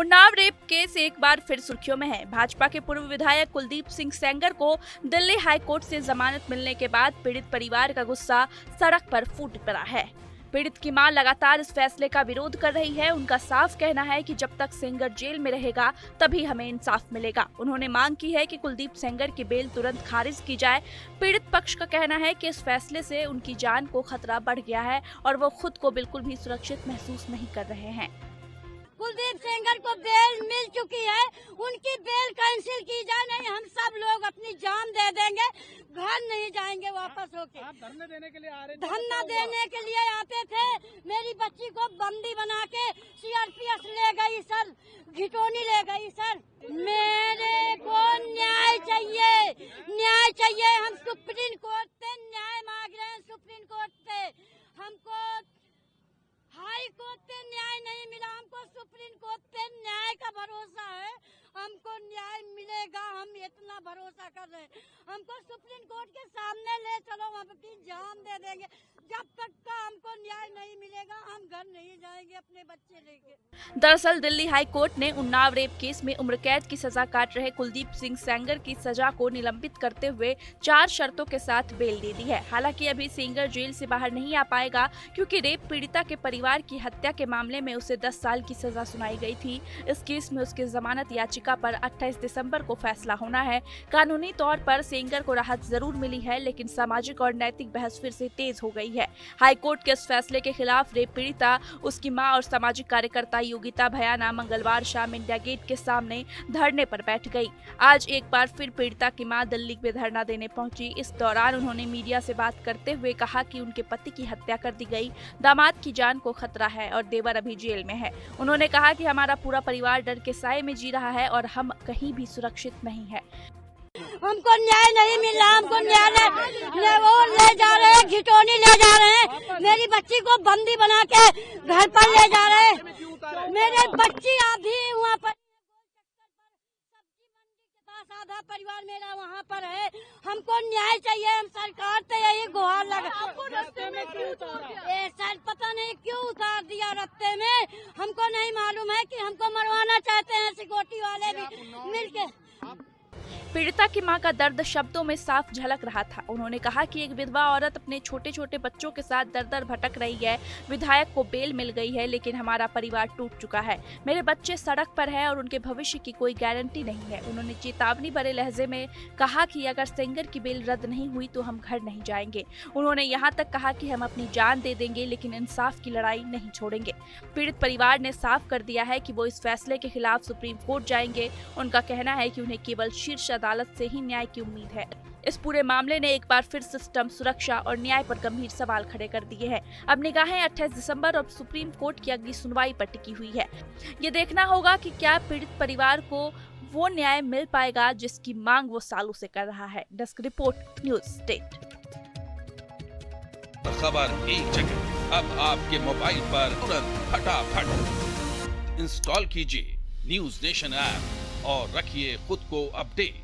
Unnao rape case एक बार फिर सुर्खियों में है। भाजपा के पूर्व विधायक कुलदीप सिंह सेंगर को दिल्ली हाई कोर्ट से जमानत मिलने के बाद पीड़ित परिवार का गुस्सा सड़क पर फूट पड़ा है। पीड़ित की मां लगातार इस फैसले का विरोध कर रही है। उनका साफ कहना है कि जब तक सेंगर जेल में रहेगा तभी हमें इंसाफ मिलेगा। उन्होंने मांग की है कि कुलदीप सेंगर की बेल तुरंत खारिज की जाए। पीड़ित पक्ष का कहना है कि इस फैसले से उनकी जान को खतरा बढ़ गया है और वो खुद को बिल्कुल भी सुरक्षित महसूस नहीं कर रहे हैं। कुलदीप सेंगर को बेल मिल चुकी है, उनकी बेल कैंसिल की जाए, नहीं हम सब लोग अपनी जान दे देंगे, घर नहीं जाएंगे वापस होके। आप धरने देने के लिए आ रहे थे? धरना देने के लिए आते थे। मेरी बच्ची को बंदी बना के सीआरपीएफ ले गई सर, घिटोनी ले गई सर। मेरे को न्याय चाहिए, न्याय चाहिए। हम सुप्रीम कोर्ट पे न्याय मांग रहे हैं, सुप्रीम कोर्ट पे। हमको हाई कोर्ट पे न्याय नहीं मिला, हमको सुप्रीम कोर्ट पे न्याय का भरोसा है। हमको न्याय मिलेगा, हम इतना भरोसा कर रहे हैं। हमको सुप्रीम कोर्ट के सामने ले चलो, हम अपनी जान दे देंगे। जब तक का हमको न्याय नहीं मिलेगा हम घर नहीं जाएंगे अपने बच्चे लेके। दरअसल दिल्ली हाई कोर्ट ने उन्नाव रेप केस में उम्र कैद की सजा काट रहे कुलदीप सिंह सेंगर की सजा को निलंबित करते हुए 4 शर्तों के साथ बेल दे दी है। हालांकि अभी सेंगर जेल से बाहर नहीं आ पाएगा क्योंकि रेप पीड़िता के परिवार की हत्या के मामले में उसे 10 साल की सजा सुनाई गई थी। इस केस में उसकी जमानत याचिका पर 28 दिसंबर को फैसला होना है। कानूनी तौर पर सेंगर को राहत जरूर मिली है, लेकिन सामाजिक और नैतिक बहस फिर से तेज हो गई है। हाई कोर्ट के इस फैसले के खिलाफ रेप पीड़िता, उसकी मां और सामाजिक कार्यकर्ता योगिता भयाना मंगलवार शाम इंडिया गेट के सामने धरने पर बैठ गई। आज एक बार फिर पीड़िता की मां दिल्ली में धरना देने पहुंची। इस दौरान उन्होंने मीडिया से बात करते हुए कहा कि उनके पति की हत्या कर दी गई, दामाद की जान को खतरा है और देवर अभी जेल में है। उन्होंने कहा कि हमारा पूरा परिवार डर के साए में जी रहा है और हम कहीं भी सुरक्षित नहीं है। हमको न्याय नहीं मिल रहा, हमको न्याय वो ले जा रहे हैं, घिटोनी ले जा रहे हैं। मेरी बच्ची को बंदी बना के घर पर ले जा रहे हैं। मेरे बच्ची अभी वहाँ पर सब्जी मंडी के पास, आधा परिवार मेरा वहाँ पर है। हमको न्याय चाहिए। हम सरकार से यही गुहार लगा। रास्ते में क्यों उतारा? सर पता नहीं क्यों उतार दिया रास्ते में, हमको नहीं मालूम है कि हमको मरवाना चाहते हैं सिक्योरिटी वाले भी मिलके। पीड़िता की मां का दर्द शब्दों में साफ झलक रहा था। उन्होंने कहा कि एक विधवा औरत अपने छोटे छोटे बच्चों के साथ दर-दर भटक रही है। विधायक को बेल मिल गई है, लेकिन हमारा परिवार टूट चुका है। मेरे बच्चे सड़क पर हैं और उनके भविष्य की कोई गारंटी नहीं है। उन्होंने चेतावनी भरे लहजे में कहा कि अगर सेंगर की बेल रद्द नहीं हुई तो हम घर नहीं जाएंगे। उन्होंने यहाँ तक कहा कि हम अपनी जान दे देंगे, लेकिन इंसाफ की लड़ाई नहीं छोड़ेंगे। पीड़ित परिवार ने साफ कर दिया है कि वो इस फैसले के खिलाफ सुप्रीम कोर्ट जाएंगे। उनका कहना है कि उन्हें केवल शीर्ष अदालत से ही न्याय की उम्मीद है। इस पूरे मामले ने एक बार फिर सिस्टम, सुरक्षा और न्याय पर गंभीर सवाल खड़े कर दिए हैं। अब निगाहें 28 दिसंबर और सुप्रीम कोर्ट की अगली सुनवाई पर टिकी हुई है। ये देखना होगा कि क्या पीड़ित परिवार को वो न्याय मिल पाएगा जिसकी मांग वो सालों से कर रहा है। Desk report, news state. खबर एक जगह, अब आपके मोबाइल पर तुरंत फटाफट इंस्टॉल कीजिए न्यूज नेशन ऐप और रखिए खुद को अपडेट।